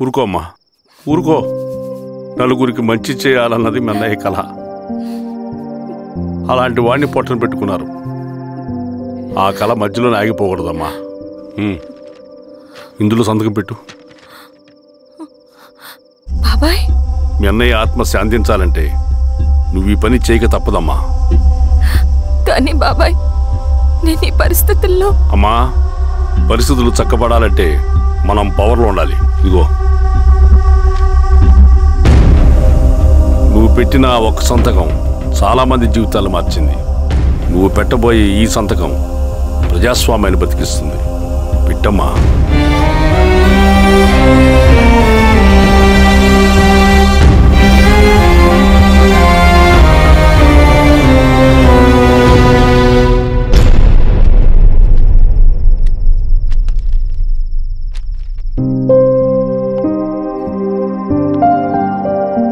ఊరుకో అమ్మా, ఊరుకో. నలుగురికి మంచి చేయాలన్నది మీ అన్నయ్య కళ. అలాంటి వాడిని పొట్టన పెట్టుకున్నారు. ఆ కళ మధ్యలోనే ఆగిపోకూడదమ్మా. ఇందులో సంతకం పెట్టు. బాబాయ్, మీ అన్నయ్య ఆత్మ శాంతించాలంటే నువ్వు ఈ పని చేయక తప్పదమ్మా. కానీ బాబాయ్, నేను ఈ పరిస్థితుల్లో... అమ్మా, పరిస్థితులు చక్కబడాలంటే మనం పవర్లో ఉండాలి. ఇదిగో, నువ్వు పెట్టిన ఒక్క సంతకం చాలా మంది జీవితాలు మార్చింది. నువ్వు పెట్టబోయే ఈ సంతకం ప్రజాస్వామ్యాన్ని బతికిస్తుంది. పెట్టమ్మా.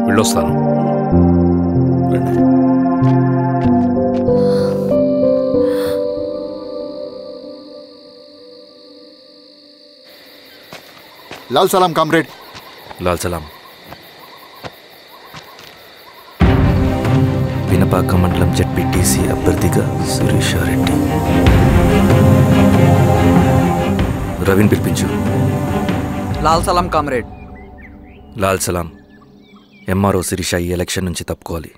వెళ్ళొస్తాను. లాల్ సలాం కామ్రేడ్. లాల్ సలాం. వినపాక మండలం జెడ్పీటీసీ అభ్యర్థిగా శిరీషారెడ్డి. రవిని పిలిపించు. లాల్ సలాం కామ్రేడ్. లాల్ సలాం. ఎంఆర్ఓ శిరీష ఈ ఎలక్షన్ నుంచి తప్పుకోవాలి.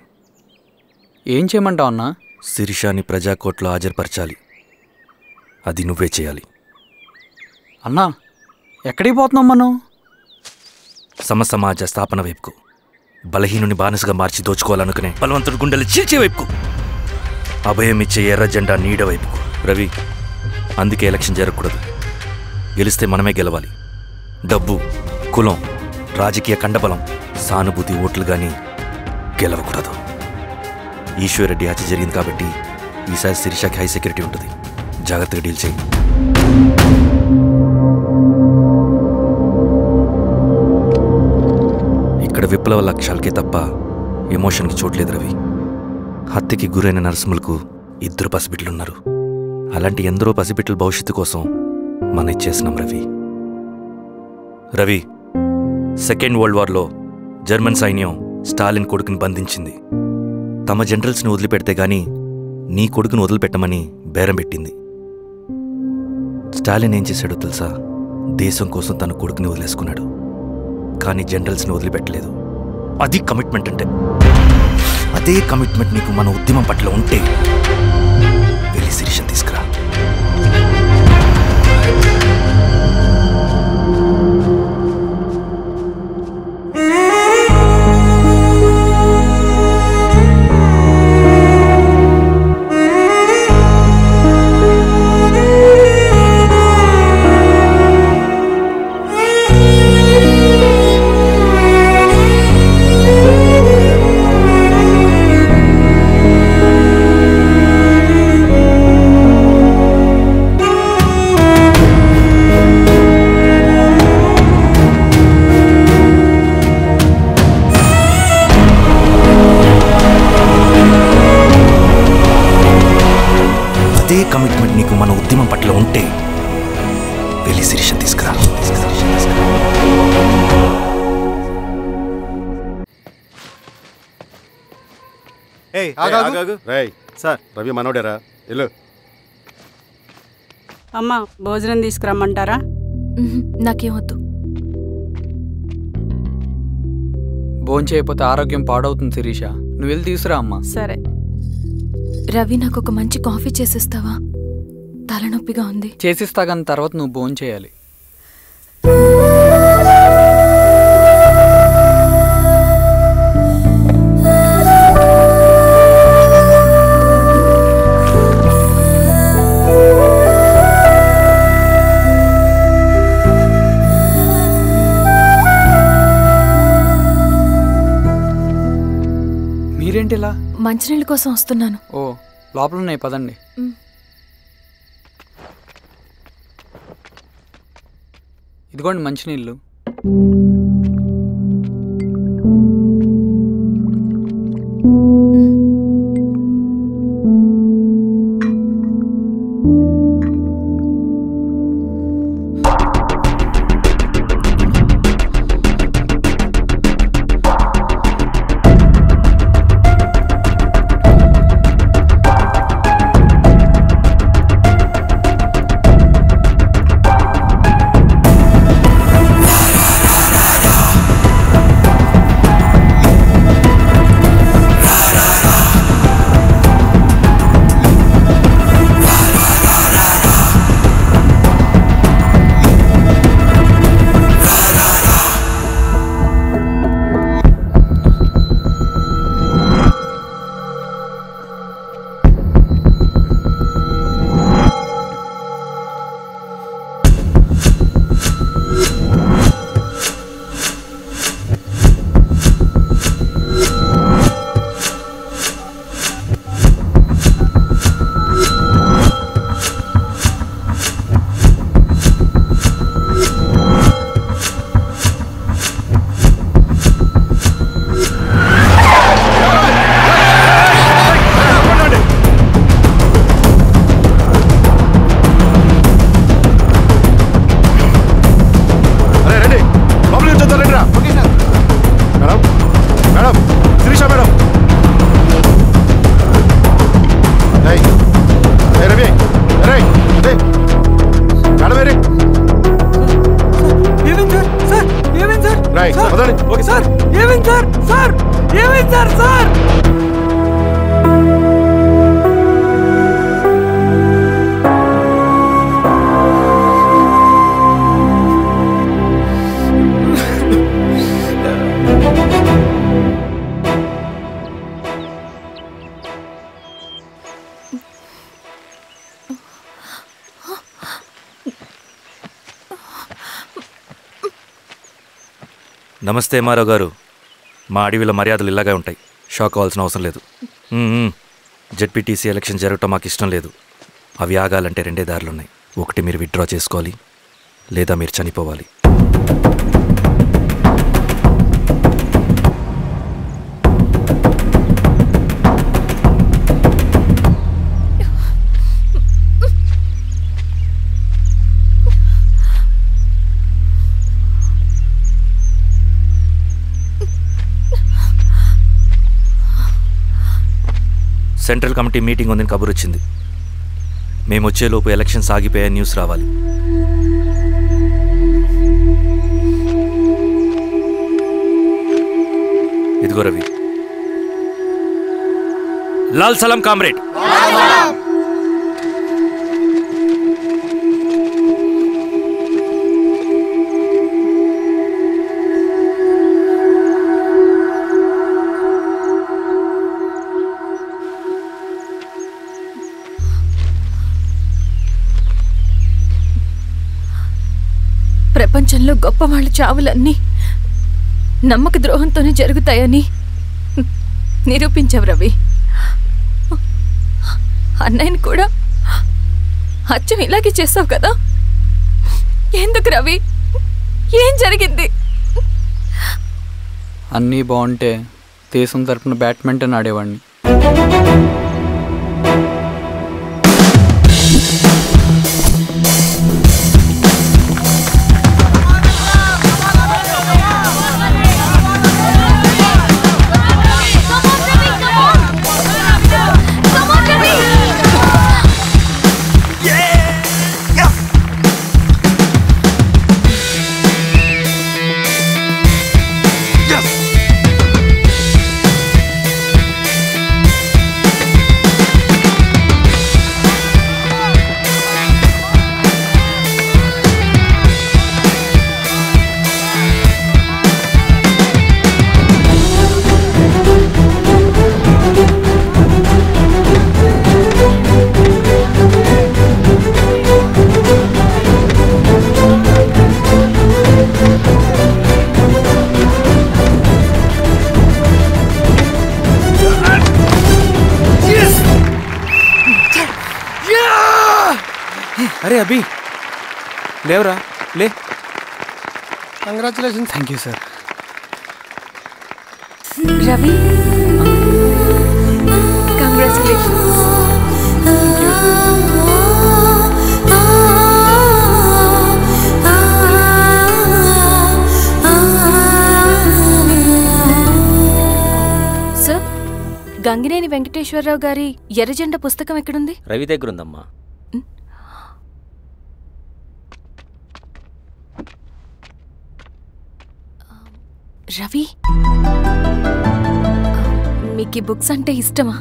ఏం చేయమంటావు అన్నా? శిరీషాని ప్రజాకోర్టులో హాజరుపరచాలి. అది నువ్వే చేయాలి. అన్నా, ఎక్కడికి పోతున్నాం మనం? సమసమాజ స్థాపన వైపుకు. బలహీనుని బానిసగా మార్చి దోచుకోవాలనుకునే బలవంతుడి గుండెలు చీల్చే వైపుకు. అభయం ఇచ్చే ఎర్ర జెండా నీడ వైపుకు. రవి, అందుకే ఎలక్షన్ జరగకూడదు. గెలిస్తే మనమే గెలవాలి. డబ్బు, కులం, రాజకీయ కండబలం, సానుభూతి ఓట్లు కానీ గెలవకూడదు. ఈశ్వర్రెడ్డి హత్య జరిగింది కాబట్టి ఈసారి శిరీషకి హై సెక్యూరిటీ ఉంటుంది. జాగ్రత్తగా డీల్ చేయి. ఇక్కడ విప్లవ లక్ష్యాలకే తప్ప ఎమోషన్కి చోట్లేదు రవి. హత్యకి గురైన నరసింహులకు 2 పసిబిడ్డలున్నారు. అలాంటి ఎందరో పసిబిడ్డల భవిష్యత్తు కోసం మనం ఇచ్చేసినాం రవి. రవి, సెకండ్ వరల్డ్ వార్లో జర్మన్ సైన్యం స్టాలిన్ కొడుకుని బంధించింది. తమ జనరల్స్ని వదిలిపెడితే గాని నీ కొడుకును వదిలిపెట్టమని బేరం పెట్టింది. స్టాలిన్ ఏం చేశాడో తెలుసా? దేశం కోసం తన కొడుకుని వదిలేసుకున్నాడు. కానీ జనరల్స్ని వదిలిపెట్టలేదు. అది కమిట్మెంట్ అంటే. అదే కమిట్మెంట్ నీకు మన ఉద్యమం పట్ల ఉంటే వెళ్ళి శిరీషను తీసుకురా. కమిట్మెంట్ నీకు మన ఉద్యమం పట్ల ఉంటే వెళ్ళి శిరీషను తీసుకురా. సార్, రవి మనోడేరా? వెళ్ళు. అమ్మా, భోజనం తీసుకురమ్మంటారా? నాకేమొద్దు. భోంచేయకపోతే ఆరోగ్యం పాడవుతుంది శిరీష. నువ్వు వెళ్ళి తీసుకురా అమ్మా. సరే. రవి, నాకు ఒక మంచి కాఫీ చేసిస్తావా? తలనొప్పిగా ఉంది. చేసిస్తా, కానీ తర్వాత నువ్వు భోంచేయాలి. మీరేంటిలా? మంచినీళ్ళ కోసం వస్తున్నాను. ఓ, లోపల ఉన్నాయి, పదండి. ఇదిగోండి మంచినీళ్ళు. నమస్తే మారావు గారు. మా అడవిలో మర్యాదలు ఇలాగే ఉంటాయి. షాక్ అవ్వాల్సిన అవసరం లేదు. జెడ్పీటీసీ ఎలక్షన్ జరగటం మాకు ఇష్టం లేదు. అవి ఆగాలంటే 2 దారులున్నాయి. ఒకటి మీరు విత్డ్రా చేసుకోవాలి, లేదా మీరు చనిపోవాలి. సెంట్రల్ కమిటీ మీటింగ్ ఉందని కబురు వచ్చింది. మేము వచ్చేలోపు ఎలక్షన్స్ ఆగిపోయే న్యూస్ రావాలి. ఇదిగో రవి. లాల్ సలాం కామ్రేడ్. ప్రపంచంలో గొప్పవాళ్ళ చావులన్నీ నమ్మక ద్రోహంతోనే జరుగుతాయని నిరూపించావు రవి. అన్నయ్యని కూడా అచ్చం ఇలాగే చేస్తావు కదా? ఎందుకు రవి? ఏం జరిగింది? అన్నీ బాగుంటే దేశం తరపున బ్యాడ్మింటన్ ఆడేవాడిని. అరే అభి, లేవరా, లే. Congratulation. Thank you sir. Ravi, congratulations. Sir, Gangineni Venkateswararao గారి ఎర్రజెండా పుస్తకం ఎక్కడుంది? రవి దగ్గర ఉందమ్మా. రవి, మీకు ఈ బుక్స్ అంటే ఇష్టమా?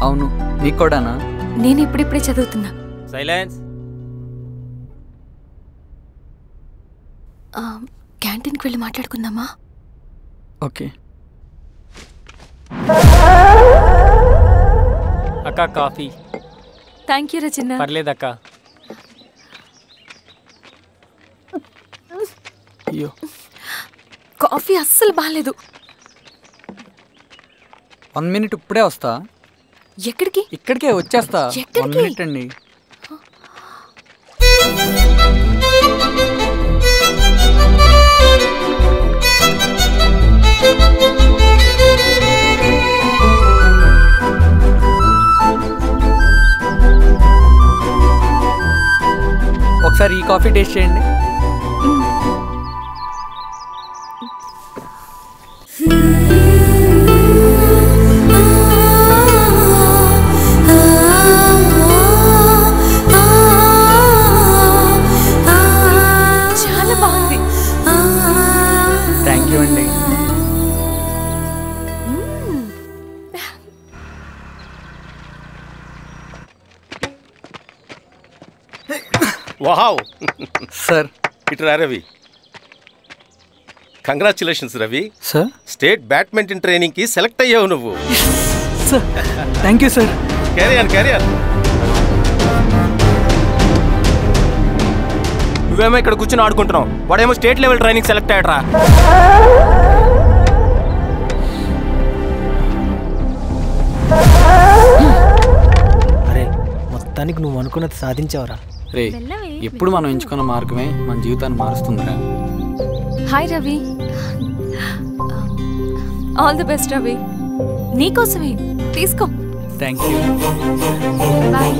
అవును, నీకు కూడానా? నేను ఇప్పుడిప్పుడే చదువుతున్నా. సైలెన్స్. క్యాంటీన్కి వెళ్ళి మాట్లాడుకుందామా? ఓకే. అక్క కాఫీ. థ్యాంక్ యూ రచన. పర్లేదక్క. అయ్యో, కాఫీ అస్సలు బాగాలేదు. 1 మినిట్, ఇప్పుడే వస్తా. ఎక్కడికి? ఇక్కడికే వచ్చేస్తా. 1 మినిట్ అండి. ఒకసారి ఈ కాఫీ టేస్ట్ చేయండి. చాలా బాగుంది. థ్యాంక్ యూ అండి. Wow sir. ఇట్రా Ravi. Congratulations Ravi. Sir, state badminton ట్రైనింగ్కి సెలెక్ట్ అయ్యావు నువ్వు. Sir thank you sir. Career. నువ్వేమో ఇక్కడ కూర్చొని ఆడుకుంటున్నావు, వాడేమో స్టేట్ లెవెల్ ట్రైనింగ్ సెలెక్ట్ అయ్యాడ్రా. అరే మొత్తానికి నువ్వు అనుకున్నది సాధించావురా. రే ఎప్పుడు మనం ఎంచుకున్న మార్గమే మన జీవితాన్ని మారుస్తుందిరా. Hi Ravi. All the best Ravi. నీకోసమే తీసుకో. Thank you. బాయ్.